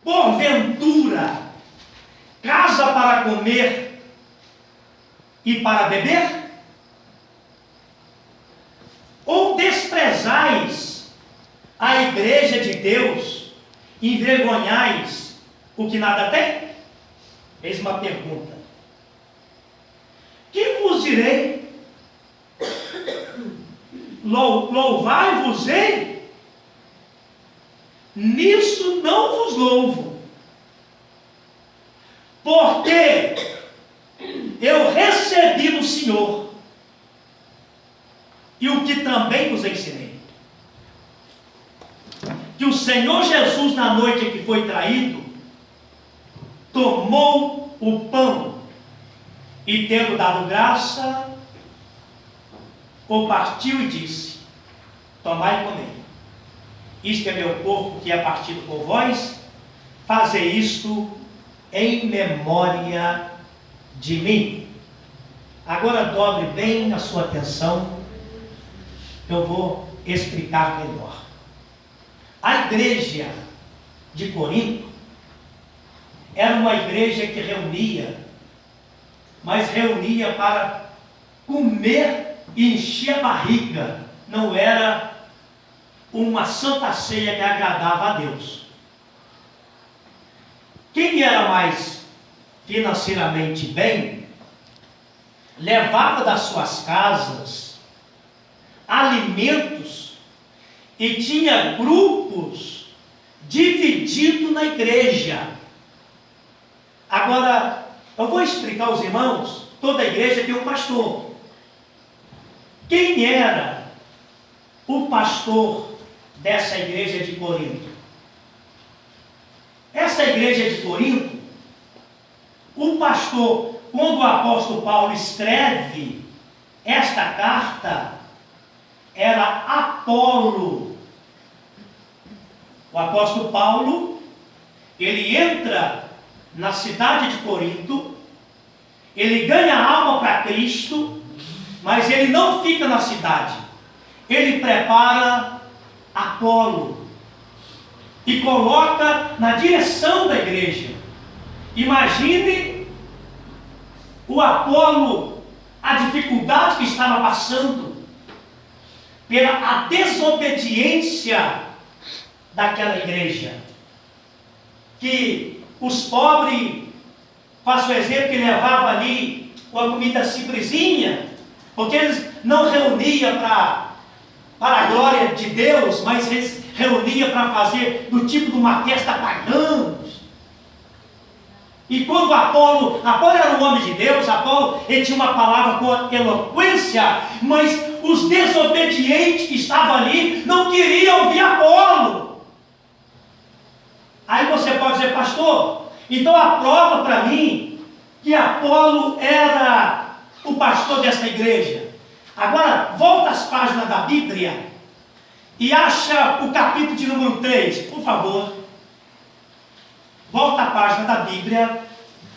porventura, casa para comer e para beber? Ou desprezais a igreja de Deus, envergonhais o que nada tem? Eis uma pergunta. Que vos direi? Louvai-vos-ei? Nisso não vos louvo, porque eu recebi do Senhor, e o que também vos ensinei, que o Senhor Jesus, na noite em que foi traído, tomou o pão, e tendo dado graça, o partiu e disse: tomai e comei, isto é meu corpo que é partido por vós, fazei isto em memória de mim. Agora dobre bem a sua atenção, eu vou explicar melhor. A igreja de Corinto era uma igreja que reunia, mas reunia para comer e encher a barriga, não era uma santa ceia que agradava a Deus. Quem era mais financeiramente bem, levava das suas casas alimentos e tinha grupos divididos na igreja. Agora, eu vou explicar aos irmãos, toda a igreja tem um pastor. Quem era o pastor dessa igreja de Corinto? Essa igreja de Corinto, o pastor, quando o apóstolo Paulo escreve esta carta, era Apolo. O apóstolo Paulo, ele entra na cidade de Corinto, ele ganha alma para Cristo, mas ele não fica na cidade, ele prepara Apolo e coloca na direção da igreja. Imagine o Apolo, a dificuldade que estava passando pela a desobediência daquela igreja, que os pobres, faço o exemplo, que levava ali uma comida simplesinha, porque eles não reuniam para a glória de Deus, mas eles reuniam para fazer do tipo de uma festa pagã. E quando Apolo era um homem de Deus, Apolo, ele tinha uma palavra com eloquência, mas os desobedientes que estavam ali não queriam ouvir Apolo. Aí você pode dizer: pastor, então aprova para mim que Apolo era o pastor dessa igreja. Agora, volta às páginas da Bíblia e acha o capítulo de número 3, por favor. Volta à página da Bíblia,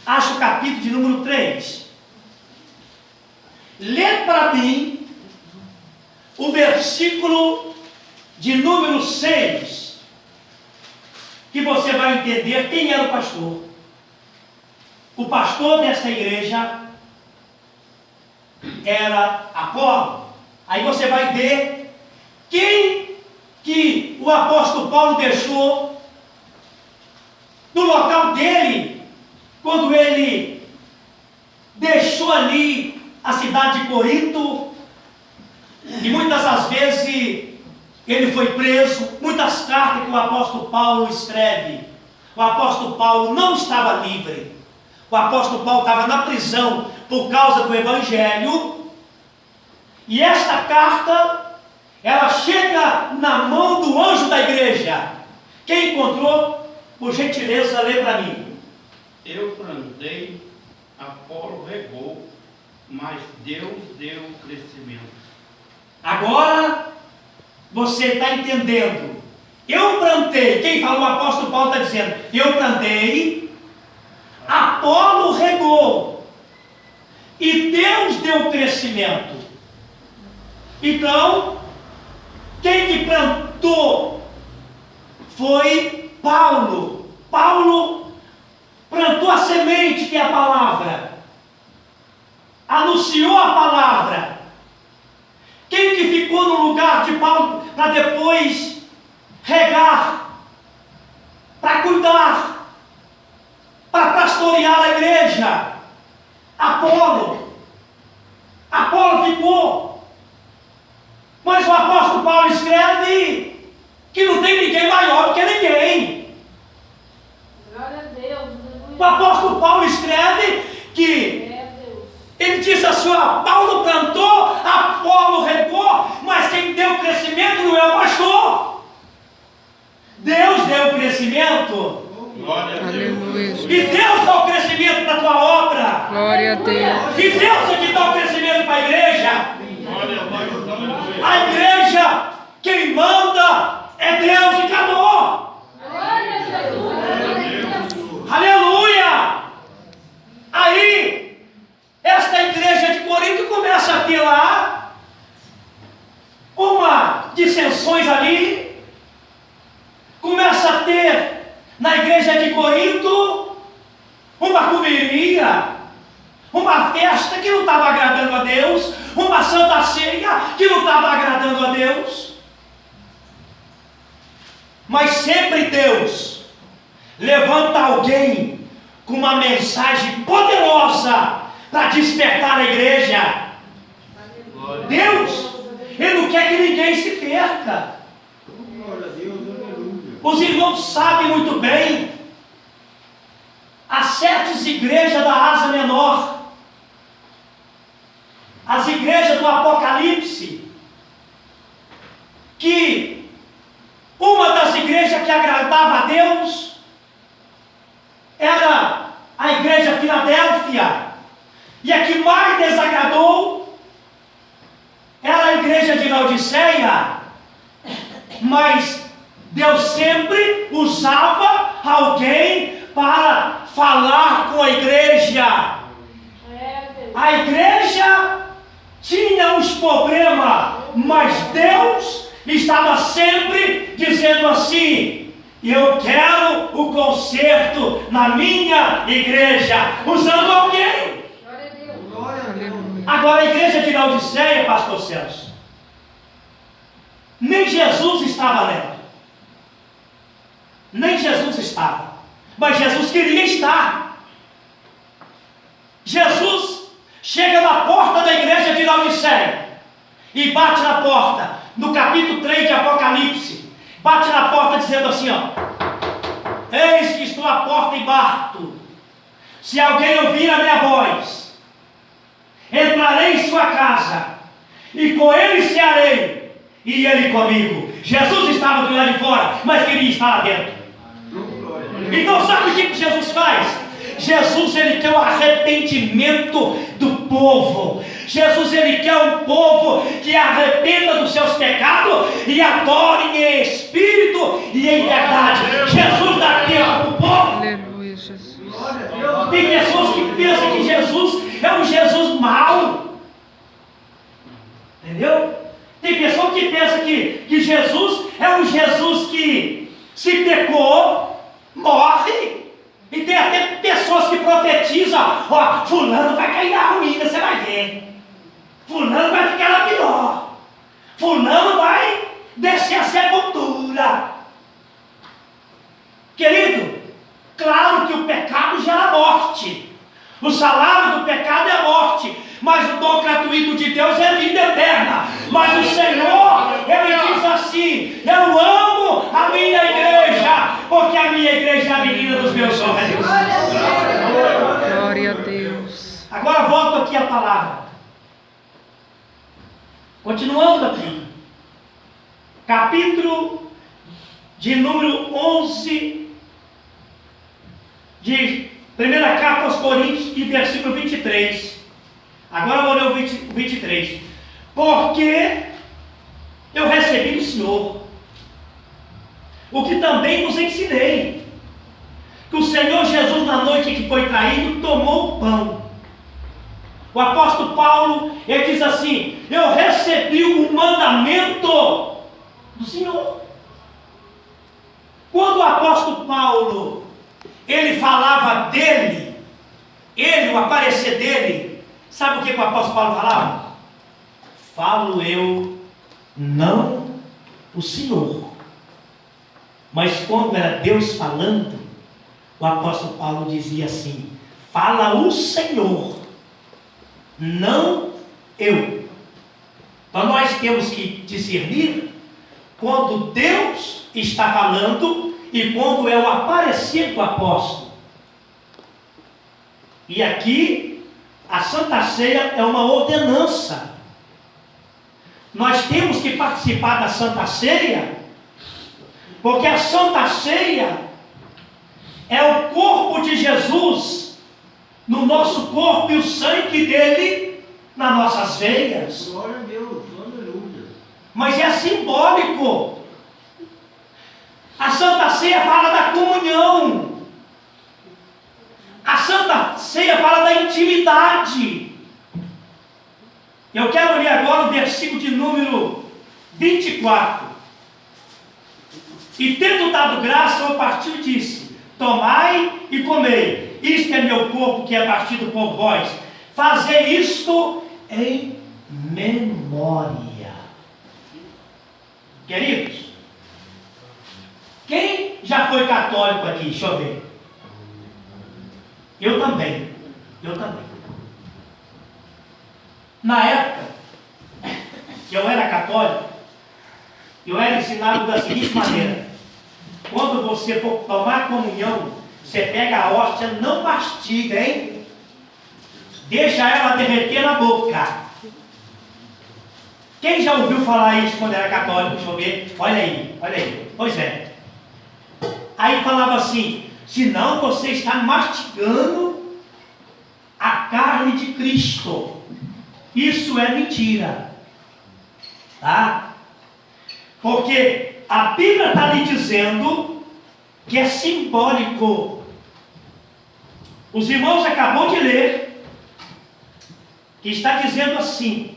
acha o capítulo de número 3. Lê para mim o versículo de número 6, que você vai entender quem era o pastor. O pastor dessa igreja era Apolo. Aí você vai ver quem que o apóstolo Paulo deixou no local dele, quando ele deixou ali a cidade de Corinto, e muitas das vezes ele foi preso. Muitas cartas que o apóstolo Paulo escreve, o apóstolo Paulo não estava livre, o apóstolo Paulo estava na prisão por causa do evangelho, e esta carta, ela chega na mão do anjo da igreja. Quem encontrou? Por gentileza, lê para mim. Eu plantei, Apolo regou, mas Deus deu o crescimento. Agora você está entendendo. Eu plantei, quem falou? O apóstolo Paulo está dizendo: eu plantei, Apolo regou, e Deus deu o crescimento. Então, quem que plantou foi Paulo. Paulo anunciou a palavra? Quem que ficou no lugar de Paulo para depois regar, para cuidar, para pastorear a igreja? Apolo. Apolo ficou. Mas o apóstolo Paulo escreve que não tem ninguém maior do que ninguém. Glória a Deus. O apóstolo Paulo escreve que ele disse assim: ó, Paulo plantou, Apolo regou, mas quem deu o crescimento não é o pastor. Deus deu o crescimento. Glória a Deus. Aleluia. E Deus dá o crescimento para a tua obra. Glória a Deus. E Deus é que dá o crescimento para a igreja. Glória a Deus. Aleluia. A igreja, quem manda é Deus e acabou. Glória a Jesus. Aleluia! Aí, esta igreja de Corinto começa a ter lá uma dissensões ali, começa a ter na igreja de Corinto uma comeria, uma festa que não estava agradando a Deus, uma santa ceia que não estava agradando a Deus. Mas sempre Deus levanta alguém com uma mensagem poderosa para despertar a igreja. Deus, Ele não quer que ninguém se perca. Os irmãos sabem muito bem as 7 igrejas da Ásia Menor, as igrejas do Apocalipse, que uma das igrejas que agradava a Deus era a igreja Filadélfia, e a que mais desagradou era a igreja de Laodiceia. Mas Deus sempre usava alguém para falar com a igreja. A igreja tinha uns problemas, mas Deus estava sempre dizendo assim: eu quero o conserto na minha igreja, usando alguém. Agora a igreja de Laodiceia, pastor Celso, nem Jesus estava nela. Nem Jesus estava. Mas Jesus queria estar. Jesus chega na porta da igreja de Laodiceia e bate na porta, no capítulo 3 de Apocalipse. Bate na porta dizendo assim, ó: eis que estou à porta e bato. Se alguém ouvir a minha voz, entrarei em sua casa, e com ele cearei, e ele comigo. Jesus estava do lado de fora, mas queria estar lá dentro. Então sabe o que Jesus faz? Jesus, ele quer o arrependimento do povo. Jesus, ele quer um povo que arrependa dos seus pecados e adore em espírito e em verdade. Jesus dá tempo para o povo. Aleluia, Jesus. Tem pessoas que pensam que Jesus é um Jesus mau. Entendeu? Tem pessoa que pensa que Jesus é um Jesus que, se pecou, morre. E tem até pessoas que profetizam: ó, fulano vai cair na ruína, você vai ver. Fulano vai ficar na pior. Fulano vai descer a sepultura. Querido, claro que o pecado gera morte. O salário do pecado é morte, mas o dom gratuito de Deus é vida eterna. Mas o Senhor, Ele diz assim: eu amo a minha igreja, porque a minha igreja é a menina dos meus sonhos. Glória a Deus. Agora volto aqui à palavra. Continuando aqui. Capítulo de número 11 de primeira carta aos Coríntios, e versículo 23. Agora eu vou ler o 23. Porque eu recebi do Senhor o que também vos ensinei, que o Senhor Jesus, na noite que foi traído, tomou o pão. O apóstolo Paulo, ele diz assim: eu recebi o mandamento do Senhor. Quando o apóstolo Paulo, ele falava dele, o aparecer dele, Sabe o que o apóstolo Paulo falava? Falo eu, não o Senhor. Mas quando era Deus falando, o apóstolo Paulo dizia assim: fala o Senhor, não eu. Então nós temos que discernir quando Deus está falando e quando é o aparecer do apóstolo. E aqui a Santa Ceia é uma ordenança. Nós temos que participar da Santa Ceia, porque a Santa Ceia é o corpo de Jesus no nosso corpo e o sangue dele nas nossas veias. Glória a Deus, aleluia. Mas é simbólico. A Santa Ceia fala da comunhão. A Santa Ceia fala da intimidade. Eu quero ler agora o versículo de número 24. E tendo dado graça, eu partiu e disse: tomai e comei, isto é meu corpo que é partido por vós. Fazei isto em memória. Queridos, quem já foi católico aqui? Deixa eu ver. Eu também. Na época que eu era católico, eu era ensinado da seguinte maneira: quando você for tomar comunhão, você pega a hóstia, não mastiga, hein? Deixa ela derreter na boca. Quem já ouviu falar isso quando era católico? Deixa eu ver. Olha aí. Pois é. Aí falava assim: senão você está mastigando a carne de Cristo. Isso é mentira. Tá? Porque a Bíblia está lhe dizendo que é simbólico. Os irmãos acabou de ler que está dizendo assim: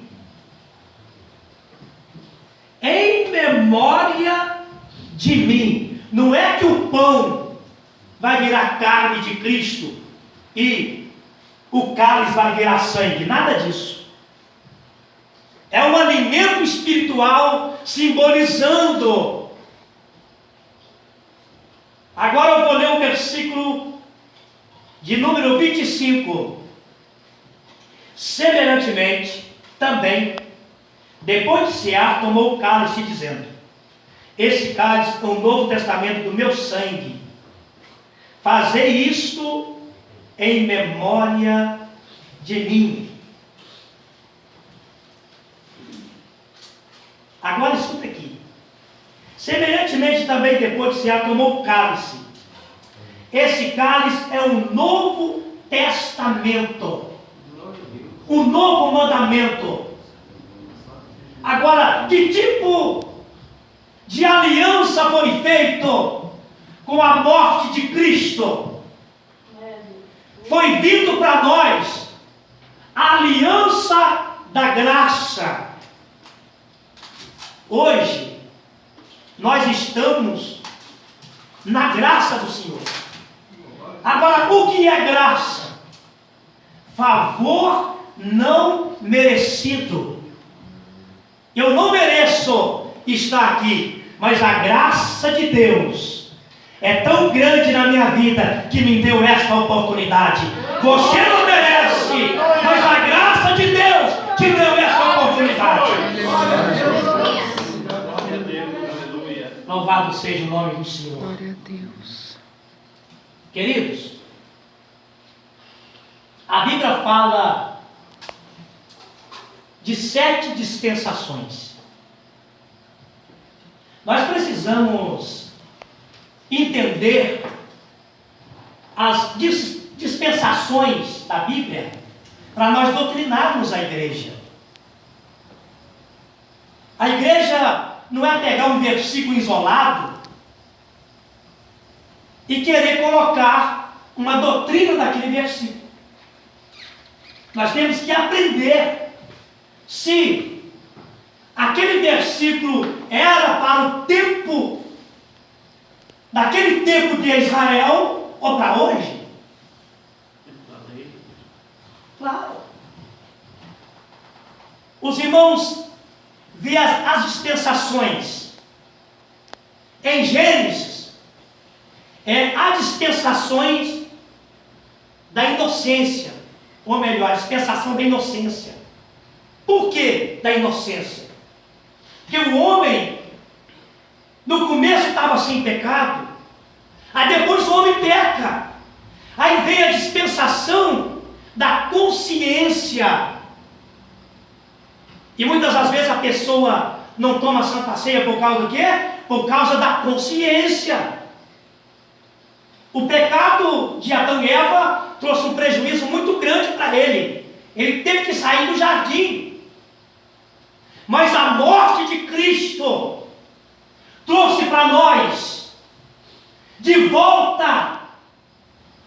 em memória de mim. Não é que o pão vai virar carne de Cristo e o cálice vai virar sangue, nada disso. É um alimento espiritual simbolizando. Agora eu vou ler o versículo de número 25. Semelhantemente, também, depois de cear, tomou o cálice, dizendo: esse cálice é o novo testamento do meu sangue. Fazei isto em memória de mim. Agora escuta aqui. Semelhantemente também, depois de cear, tomou o cálice. Esse cálice é um novo testamento, um novo mandamento. Agora, que tipo de aliança foi feito com a morte de Cristo? Foi vindo para nós a aliança da graça. Hoje, nós estamos na graça do Senhor. Agora, o que é graça? Favor não merecido. Eu não mereço estar aqui, mas a graça de Deus é tão grande na minha vida que me deu esta oportunidade. Você não merece, mas a graça de Deus te deu essa oportunidade. Louvado seja o nome do Senhor. Glória a Deus. Queridos, a Bíblia fala de 7 dispensações. Nós precisamos entender as dispensações da Bíblia para nós doutrinarmos a igreja. A igreja não é pegar um versículo isolado e querer colocar uma doutrina daquele versículo. Nós temos que aprender se aquele versículo era para o tempo, daquele tempo de Israel, ou para hoje. Claro. os irmãos vê as dispensações. Em Gênesis, há dispensações da inocência, ou melhor, a dispensação da inocência. Por que da inocência? Porque o homem, no começo estava sem pecado, aí depois o homem peca, aí vem a dispensação da consciência. E muitas das vezes a pessoa não toma a Santa Ceia por causa do quê? Por causa da consciência. O pecado de Adão e Eva trouxe um prejuízo muito grande para ele. Ele teve que sair do jardim. Mas a morte de Cristo trouxe para nós de volta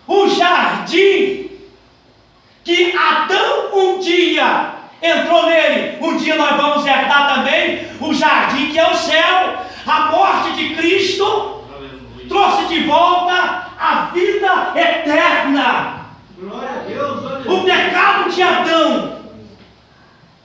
o jardim que Adão um dia entrou nele. Um dia nós vamos herdar também o jardim que é o céu. A morte de Cristo trouxe de volta a vida eterna. Glória a Deus. O pecado de Adão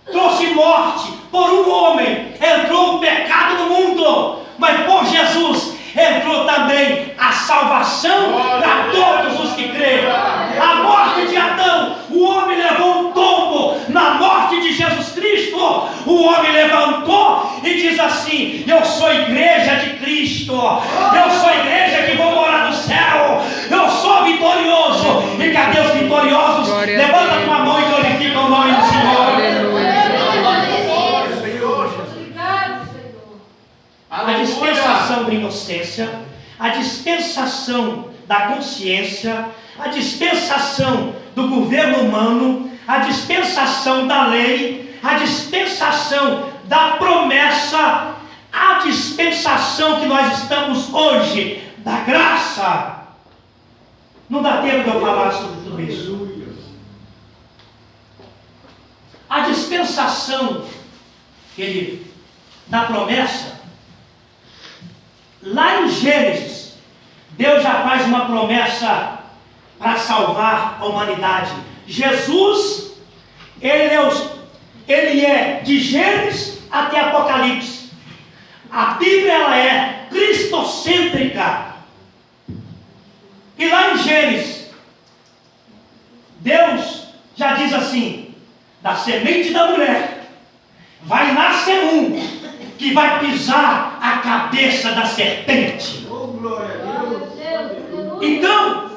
trouxe morte. Por um homem entrou o pecado no mundo, mas por Jesus entrou também a salvação para todos os que creem. A morte de Adão, o homem levou um tombo. Na morte de Jesus Cristo, o homem levantou e diz assim: eu sou igreja de Cristo, eu sou igreja que vou morar no céu, eu sou vitorioso. E cadê os vitoriosos? Levanta a tua mão e glorifica o nome do Senhor. A dispensação da inocência, a dispensação da consciência, a dispensação do governo humano, a dispensação da lei, a dispensação da promessa, a dispensação que nós estamos hoje, da graça. Não dá tempo de eu falar sobre tudo isso. A dispensação, querido, da promessa, lá em Gênesis, Deus já faz uma promessa para salvar a humanidade. Jesus, ele é de Gênesis até Apocalipse. A Bíblia ela é cristocêntrica. E lá em Gênesis, Deus já diz assim: da semente da mulher vai nascer um que vai pisar a cabeça da serpente. Oh, glória a Deus. Então,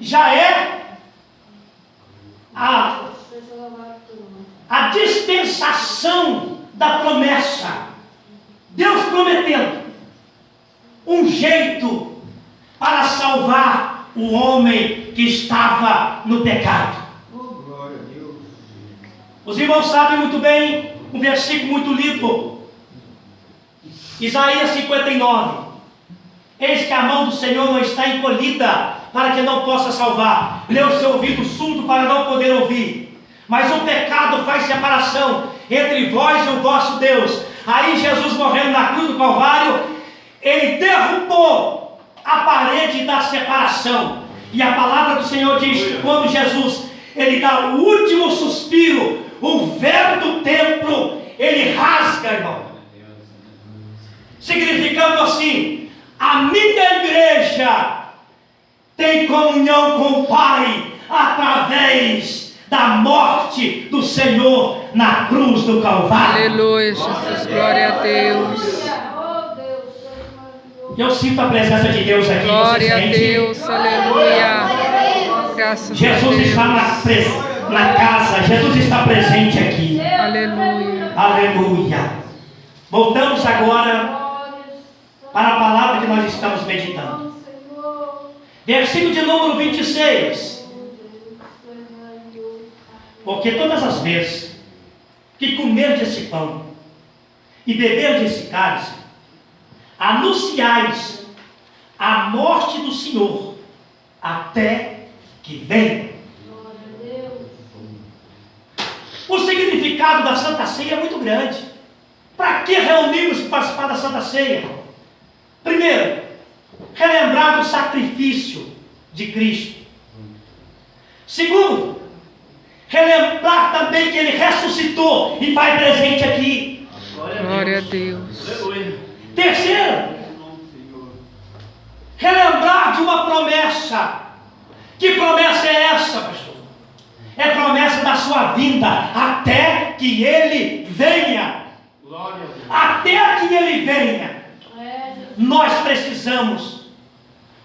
já é a dispensação da promessa. Deus prometendo um jeito para salvar o homem que estava no pecado. Oh, glória a Deus. Os irmãos sabem muito bem um versículo muito lido. Isaías 59. Eis que a mão do Senhor não está encolhida para que não possa salvar, nem o seu ouvido surdo para não poder ouvir. Mas o pecado faz separação entre vós e o vosso Deus. Aí Jesus, morrendo na cruz do Calvário, ele derrubou a parede da separação. E a palavra do Senhor diz que quando Jesus ele dá o último suspiro, o véu do templo ele rasga, irmão, significando assim: a minha igreja tem comunhão com o Pai através da morte do Senhor na cruz do Calvário. Aleluia, Jesus, glória a Deus. Eu sinto a presença de Deus aqui. Glória a Deus, aleluia. Graças a Jesus Deus. está na casa, Jesus está presente aqui. Aleluia. Aleluia. Voltamos agora para a palavra que nós estamos meditando. Versículo de número 26. Porque todas as vezes que comerdes esse pão e beberdes esse cálice, anunciais a morte do Senhor até que venha. O significado da Santa Ceia é muito grande. Para que reunimos para participar da Santa Ceia? Primeiro, relembrar do sacrifício de Cristo. Segundo, relembrar também que Ele ressuscitou e faz presente aqui. Glória a Deus. Terceiro, relembrar de uma promessa. Que promessa é essa, pastor? É promessa da sua vinda, até que Ele venha. Até que Ele venha, nós precisamos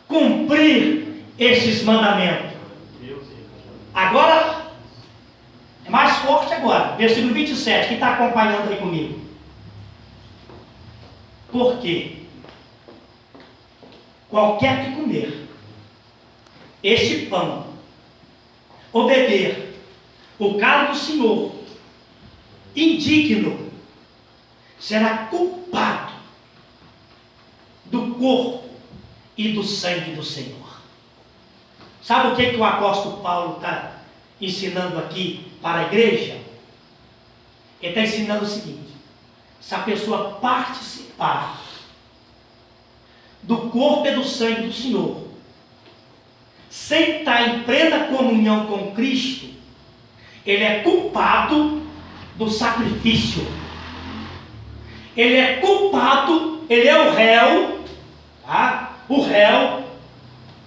cumprir esses mandamentos. Agora, é mais forte agora, versículo 27, quem está acompanhando aí comigo? Por quê? Qualquer que comer este pão, ou beber o cálice do Senhor, indigno, será culpado do corpo e do sangue do Senhor. Sabe o que o apóstolo Paulo está ensinando aqui para a igreja? Ele está ensinando o seguinte: se a pessoa participar do corpo e do sangue do Senhor, sem estar em plena comunhão com Cristo, ele é culpado do sacrifício. Ele é culpado, ele é o réu, tá? O réu,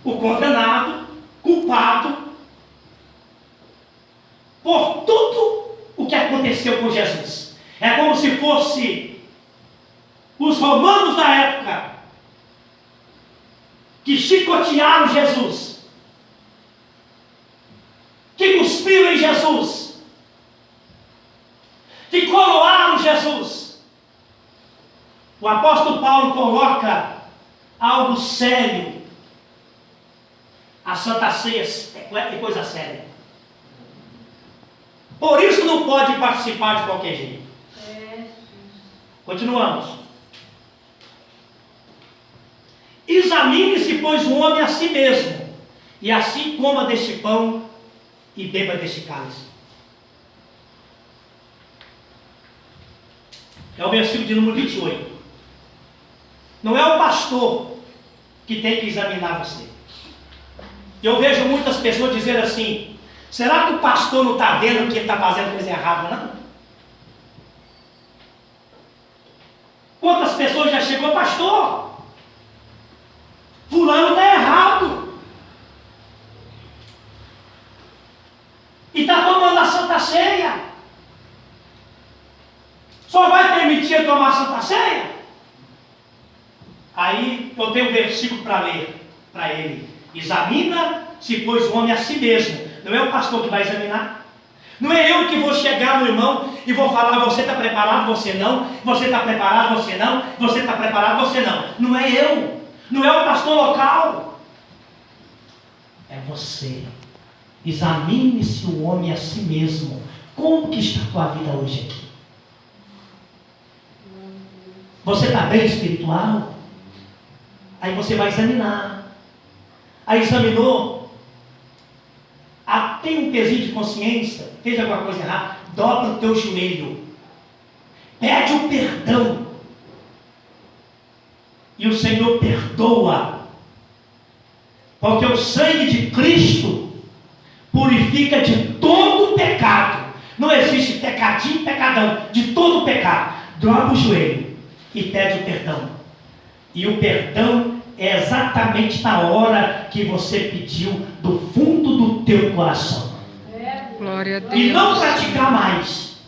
o condenado, culpado por tudo o que aconteceu com Jesus. É como se fosse os romanos da época que chicotearam Jesus, que cuspiram em Jesus, que coroaram Jesus. O apóstolo Paulo coloca algo sério. A Santa Ceia é coisa séria. Por isso não pode participar de qualquer jeito. Continuamos. Examine-se, pois, o homem a si mesmo, e assim coma deste pão e beba deste cálice. É o versículo de número 28. Não é o pastor que tem que examinar você. Eu vejo muitas pessoas dizer assim: será que o pastor não está vendo que ele está fazendo coisa errada, não? Quantas pessoas já chegou: pastor, fulano está errado, e está tomando a Santa Ceia, só vai permitir eu tomar a Santa Ceia? Aí eu tenho um versículo para ler para ele: examina-se, pois, o homem a si mesmo. Não é o pastor que vai examinar. Não é eu que vou chegar no irmão e vou falar: você está preparado, você não. Você está preparado, você não. Você está preparado, você não. Não é eu. Não é o pastor local. É você. Examine-se o homem a si mesmo. Como que está a tua vida hoje aqui? Você está bem espiritual? Aí você vai examinar. Aí examinou, tem um pezinho de consciência, fez alguma coisa errada, dobra o teu joelho, pede o perdão, e o Senhor perdoa, porque o sangue de Cristo purifica de todo pecado. Não existe pecadinho, pecadão, de todo pecado. Dobra o joelho e pede o perdão. E o perdão é exatamente na hora que você pediu do fundo do teu coração. Glória a Deus. E não praticar mais.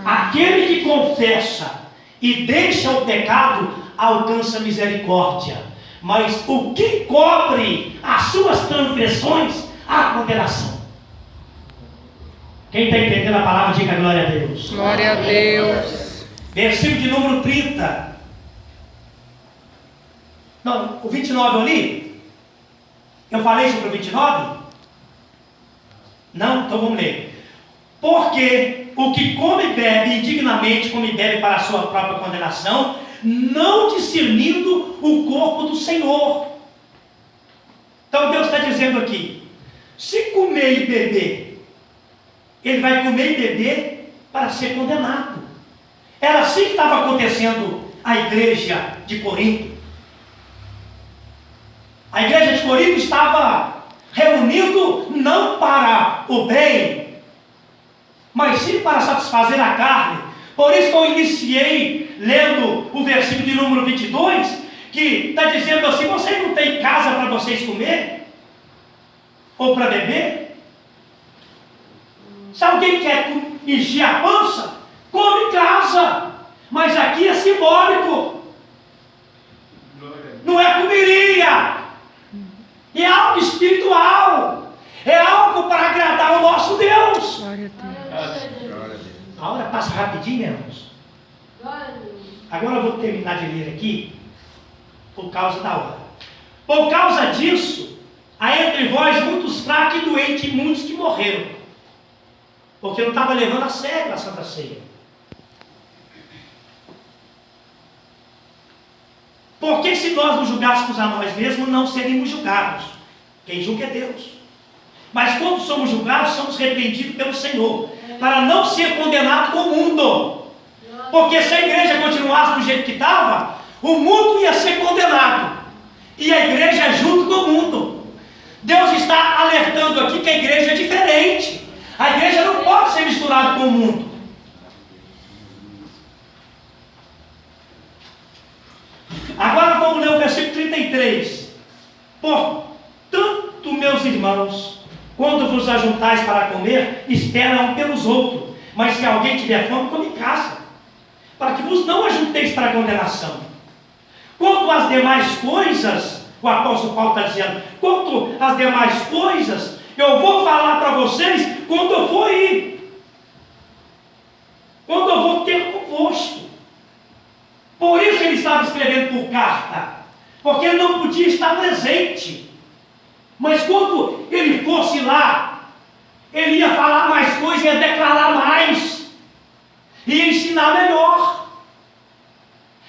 Aquele que confessa e deixa o pecado alcança misericórdia, mas o que cobre as suas transgressões, a condenação. Quem está entendendo a palavra, diga glória a Deus. Glória a Deus. Versículo de número 30. Não, o 29 eu li? Eu falei sobre o 29? Não? Então vamos ler. Porque o que come e bebe indignamente, come e bebe para a sua própria condenação, não discernindo o corpo do Senhor. Então Deus está dizendo aqui: se comer e beber, ele vai comer e beber para ser condenado. Era assim que estava acontecendo a igreja de Corinto. A igreja de Corinto estava reunindo não para o bem, mas sim para satisfazer a carne. Por isso que eu iniciei lendo o versículo de número 22, que está dizendo assim: vocês não têm casa para vocês comer? Ou para beber? Se alguém quer encher a pança, come em casa. Mas aqui é simbólico. Não é comeria. É algo espiritual. É algo para agradar o nosso Deus. Glória a Deus. A hora passa rapidinho, irmãos. Glória a Deus. Agora eu vou terminar de ler aqui, por causa da hora. Por causa disso, há entre vós muitos fracos e doentes, e muitos que morreram, porque não estava levando a sério a Santa Ceia. Porque se nós nos julgássemos a nós mesmos, não seríamos julgados. Quem julga é Deus. Mas quando somos julgados, somos repreendidos pelo Senhor, para não ser condenado com o mundo. Porque se a igreja continuasse do jeito que estava, o mundo ia ser condenado, e a igreja junto com o mundo. Deus está alertando aqui que a igreja é diferente. A igreja não pode ser misturada com o mundo. Agora vamos ler o versículo 33. Portanto, meus irmãos, quando vos ajuntais para comer, espera um pelos outros. Mas se alguém tiver fome, come em casa, para que vos não ajunteis para a condenação. Quanto às demais coisas, o apóstolo Paulo está dizendo, quanto às demais coisas, eu vou falar para vocês quando eu for ir, quando eu vou ter convosco. Por isso ele estava escrevendo por carta, porque ele não podia estar presente. Mas quando ele fosse lá, ele ia falar mais coisas, ia declarar mais, ia ensinar melhor.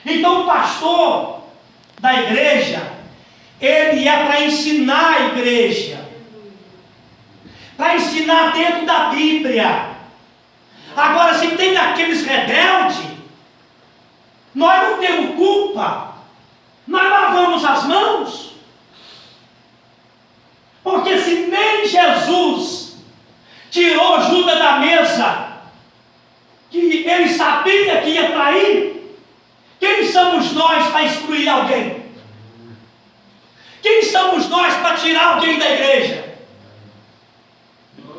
Então o pastor da igreja, ele é para ensinar a igreja, para ensinar dentro da Bíblia. Agora, se tem aqueles rebeldes, nós não temos culpa, nós lavamos as mãos, porque se nem Jesus tirou Judas da mesa, que ele sabia que ia trair, quem somos nós para excluir alguém? Quem somos nós para tirar alguém da igreja?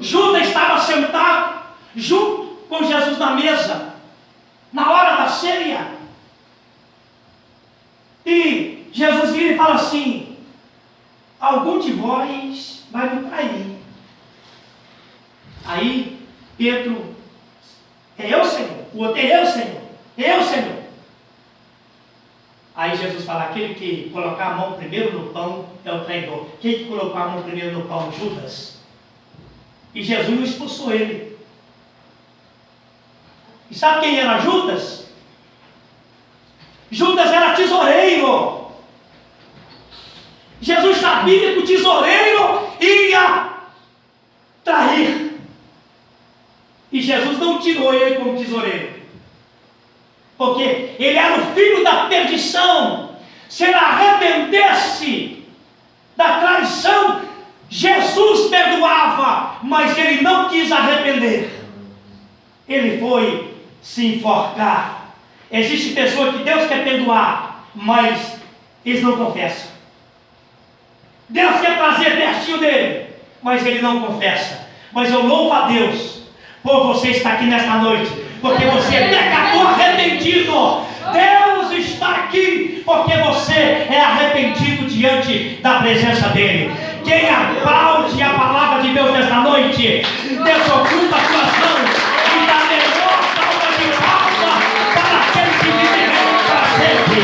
Judas estava sentado junto com Jesus na mesa, na hora da ceia. E Jesus vira e fala assim: algum de vós vai me trair. Aí Pedro: é eu, Senhor. O outro: é eu, Senhor. Eu, Senhor. Aí Jesus fala: aquele que colocar a mão primeiro no pão é o traidor. Quem que colocou a mão primeiro no pão? Judas. E Jesus não expulsou ele. E sabe quem era Judas? Judas era tesoureiro. Jesus sabia que o tesoureiro ia trair. E Jesus não tirou ele como tesoureiro, porque ele era o filho da perdição. Se ele arrependesse da traição, Jesus perdoava, mas ele não quis arrepender. Ele foi se enforcar. Existe pessoa que Deus quer perdoar, mas eles não confessam. Deus quer trazer pertinho dele, mas ele não confessa. Mas eu louvo a Deus por você estar aqui nesta noite, porque você é pecador arrependido. Deus está aqui porque você é arrependido diante da presença dele. Quem aplaude a palavra de Deus nesta noite, desocupa as suas mãos e dá melhor salva de palma para aquele que vive para sempre.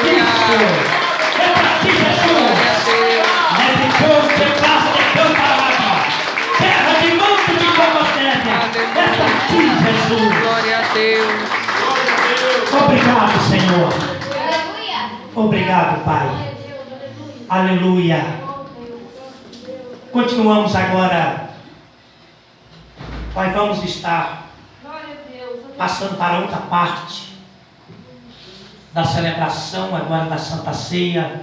Isso é para ti, Jesus. É de Deus que passa de campo para lá, terra de manto de cama séria. É para ti, Jesus. Glória a Deus. Obrigado, Senhor. Obrigado, Pai. Aleluia. Continuamos agora. Nós vamos estar passando para outra parte da celebração agora da Santa Ceia.